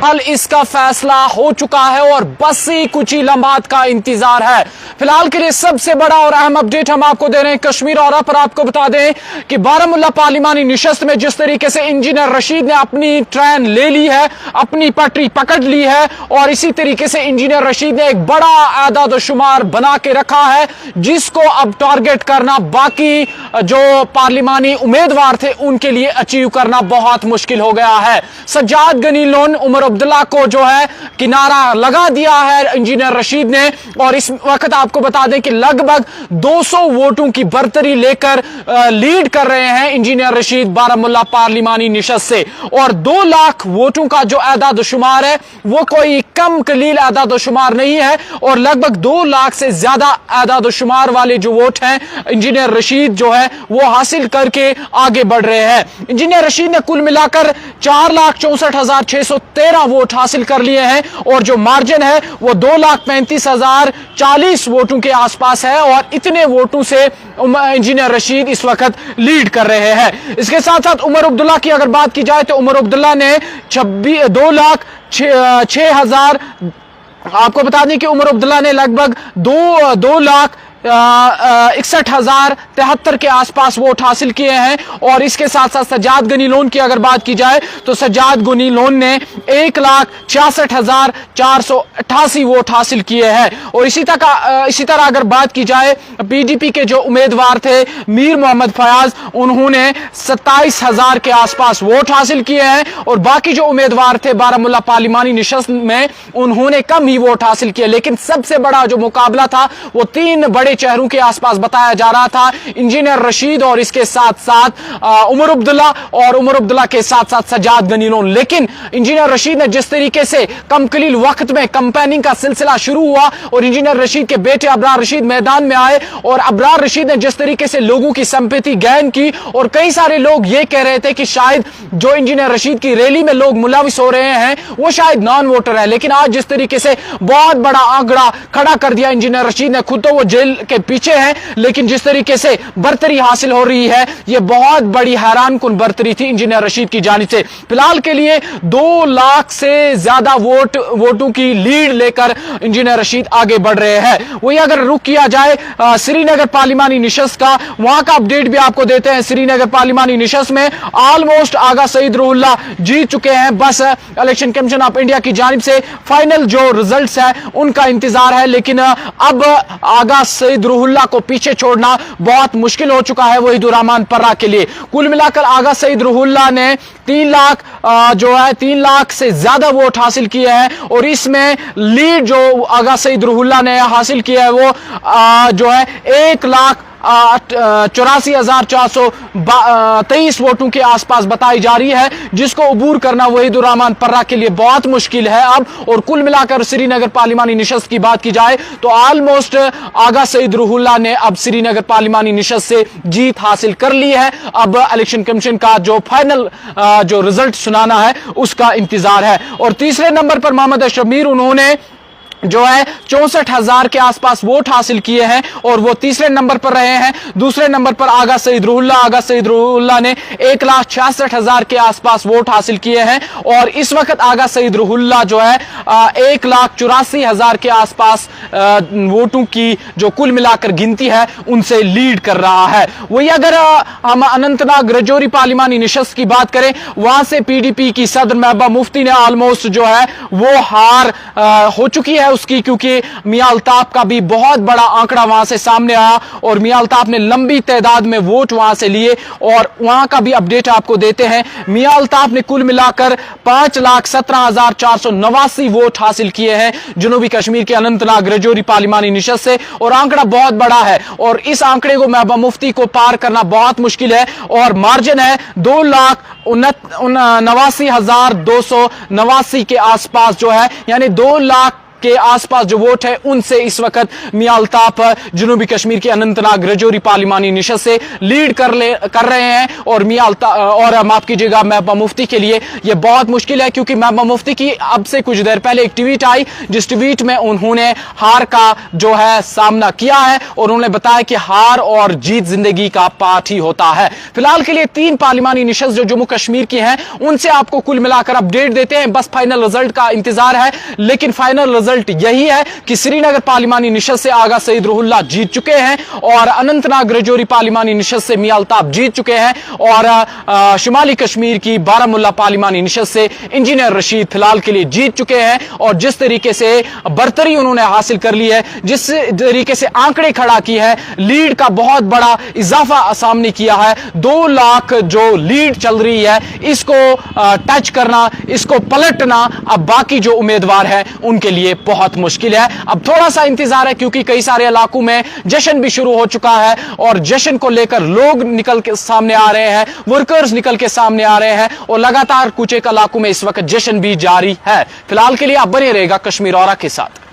हाल इसका फैसला हो चुका है और बस ही कुछ ही लम्हात का इंतजार है। फिलहाल के लिए सबसे बड़ा और अहम अपडेट हम आपको दे रहे हैं कश्मीर और पर आपको बता दें कि बारामुल्ला पार्लिमानी निशस्त में जिस तरीके से इंजीनियर रशीद ने अपनी ट्रेन ले ली है, अपनी पटरी पकड़ ली है और इसी तरीके से इंजीनियर रशीद ने एक बड़ा आदाद शुमार बना के रखा है जिसको अब टारगेट करना बाकी जो पार्लिमानी उम्मीदवार थे उनके लिए अचीव करना बहुत मुश्किल हो गया है। सज्जाद गनी लोन उमर अब्दुल्ला को जो है किनारा लगा दिया है इंजीनियर रशीद ने और इस वक्त आपको बता दें कि लगभग 200 वोटों की बर्तरी लेकर लीड कर रहे हैं इंजीनियर रशीद बारामुल्ला पार्लिमानी निशस्त से और 2 लाख वोटों का जो आदाद शुमार है वो कोई कम कलील आदाद शुमार नहीं है और लगभग 2 लाख से ज्यादा आदाद शुमार वाले जो वोट हैं इंजीनियर रशीद जो है वो हासिल करके आगे बढ़ रहे हैं। इंजीनियर रशीद ने कुल मिलाकर 4,64,613 वोट हासिल कर लिए हैं और जो मार्जिन है वो 2,35,040 वोटों के आसपास है और इतने वोटों से इंजीनियर रशीद इस वक्त लीड कर रहे हैं। इसके साथ साथ उमर अब्दुल्ला की अगर बात की जाए तो उमर अब्दुल्ला ने 2,06,000 आपको बता दें कि उमर अब्दुल्ला ने लगभग 2,61,073 के आसपास वोट हासिल किए हैं और इसके साथ साथ सज्जाद गनी लोन की अगर बात की जाए तो सज्जाद गनी लोन ने 1,66,488 वोट हासिल किए हैं और इसी तरह अगर बात की जाए पीडीपी के जो उम्मीदवार थे मीर मोहम्मद फयाज उन्होंने 27,000 के आसपास वोट हासिल किए हैं और बाकी जो उम्मीदवार थे बारामुल्ला पार्लिमानी निशस्त में उन्होंने कम ही वोट हासिल किए। लेकिन सबसे बड़ा जो मुकाबला था वो 3 बड़े चेहरों के आसपास बताया जा रहा था, इंजीनियर रशीद और इसके साथ साथ उमर अब्दुल्ला और उमर अब्दुल्ला के साथ साथ सज्जाद गनी लोन। लेकिन इंजीनियर रशीद ने जिस तरीके से कम कलील वक्त में कैंपेनिंग का सिलसिला शुरू हुआ और इंजीनियर रशीद के बेटे अबरार रशीद मैदान में आए और अबरार रशीद ने जिस तरीके से लोगों की संपत्ति गैन की और कई सारे लोग ये कह रहे थे कि शायद जो इंजीनियर रशीद की रैली में लोग मुलविस हो रहे हैं वो शायद नॉन वोटर है। लेकिन आज जिस तरीके से बहुत बड़ा आंकड़ा खड़ा कर दिया इंजीनियर रशीद ने, खुद तो वो जेल के पीछे हैं लेकिन जिस तरीके से बर्तरी हासिल हो रही है ये बहुत बड़ी हैरान कुन बर्तरी थी इंजीनियर रशीद की जानिब से। फिलहाल के लिए 2 लाख से ज्यादा वोटों की लीड लेकर इंजीनियर रशीद आगे बढ़ रहे हैं। वही अगर रुख किया जाए श्रीनगर पार्लिमानी निशस्त का, वहां का अपडेट भी आपको देते हैं। श्रीनगर पार्लिमानी निशस्त में ऑलमोस्ट आगा सईद रूहुल्लाह जीत चुके हैं, बस इलेक्शन कमीशन ऑफ इंडिया की जानिब से फाइनल जो रिजल्ट्स है उनका इंतजार है। लेकिन अब आगा सईद रूहुल्लाह को पीछे छोड़ना बहुत मुश्किल हो चुका है वहीदुर रहमान पर्रा के लिए। कुल मिलाकर आगा सईद रूहुल्लाह ने 3 लाख से ज्यादा वोट हासिल किए हैं और इसमें लीड जो आगा सईद रूहुल्लाह ने हासिल किया है वो जो है 1,84,423 वोटों के आसपास बताई जा रही है जिसको अबूर करना वहीदुर रहमान पर्रा के लिए बहुत मुश्किल है अब। और कुल मिलाकर श्रीनगर पार्लिमानी निशस्त की बात की जाए तो ऑलमोस्ट आगा सईद रूहुल्लाह ने अब श्रीनगर पार्लिमानी निशस्त से जीत हासिल कर ली है। अब इलेक्शन कमीशन का जो फाइनल जो रिजल्ट सुनाना है उसका इंतजार है। और तीसरे नंबर पर मोहम्मद अशरफ मीर उन्होंने जो है 64,000 के आसपास वोट हासिल किए हैं और वो तीसरे नंबर पर रहे हैं। दूसरे नंबर पर आगा सईद रूहुल्लाह ने 1,66,000 के आसपास वोट हासिल किए हैं और इस वक्त आगा सईद रूहुल्लाह जो है 1,84,000 के आसपास वोटों की जो कुल मिलाकर गिनती है उनसे लीड कर रहा है। वही अगर हम अनंतनाग रजौरी पार्लिमानी निशस्त की बात करें, वहां से पीडीपी की सदर महबूबा मुफ्ती ने ऑलमोस्ट जो है वो हार हो चुकी है उसकी, क्योंकि मियां अल्ताफ का भी बहुत बड़ा आंकड़ा वहां से सामने आया और मियां अल्ताफ ने लंबी तादाद में वोट वहां से लिए और वहां का भी अपडेट आपको देते हैं। मियां अल्ताफ ने कुल मिलाकर 5,17,489 वोट हासिल किए हैं जनूबी कश्मीर के अनंतनाग रजौरी पार्लिमानी निशस्त से और आंकड़ा बहुत बड़ा है और इस आंकड़े को महबूबा मुफ्ती को पार करना बहुत मुश्किल है और मार्जिन है 2,79,289 के आसपास जो है, यानी 2 लाख के आसपास जो वोट है उनसे इस वक्त मियां अल्ताफ जनूबी कश्मीर के अनंतनाग रजौरी पार्लिमानी निशस्त से लीड कर रहे हैं। और मियां अल्ताफ और माफ कीजिएगा महबूबा मुफ्ती के लिए यह बहुत मुश्किल है, क्योंकि महबूबा मुफ्ती की अब से कुछ देर पहले एक ट्वीट आई जिस ट्वीट में उन्होंने हार का जो है सामना किया है और उन्होंने बताया कि हार और जीत जिंदगी का पार्ट ही होता है। फिलहाल के लिए 3 पार्लिमानी निशस्त जो जम्मू कश्मीर की हैं उनसे आपको कुल मिलाकर अपडेट देते हैं, बस फाइनल रिजल्ट का इंतजार है। लेकिन फाइनल रिजल्ट यही है कि श्रीनगर पार्लिमानी निशस्त से आगा सईद रुहुल्लाह जीत चुके हैं और अनंतनाग रजौरी पार्लिमानी निशस्त से मियां अल्ताफ जीत चुके हैं और शुमाली कश्मीर की बारामुल्ला पार्लिमानी निशस्त से इंजीनियर रशीद फिलहाल के लिए जीत चुके हैं। और जिस तरीके से बर्तरी उन्होंने हासिल कर ली है, जिस तरीके से आंकड़े खड़ा की है, लीड का बहुत बड़ा इजाफा सामने किया है, 2 लाख जो लीड चल रही है इसको टच करना, इसको पलटना अब बाकी जो उम्मीदवार हैं उनके लिए बहुत मुश्किल है। अब थोड़ा सा इंतजार है, क्योंकि कई सारे इलाकों में जश्न भी शुरू हो चुका है और जश्न को लेकर लोग निकल के सामने आ रहे हैं, वर्कर्स निकल के सामने आ रहे हैं और लगातार कुछ एक इलाकों में इस वक्त जश्न भी जारी है। फिलहाल के लिए आप बने रहेगा कश्मीर औरा के साथ।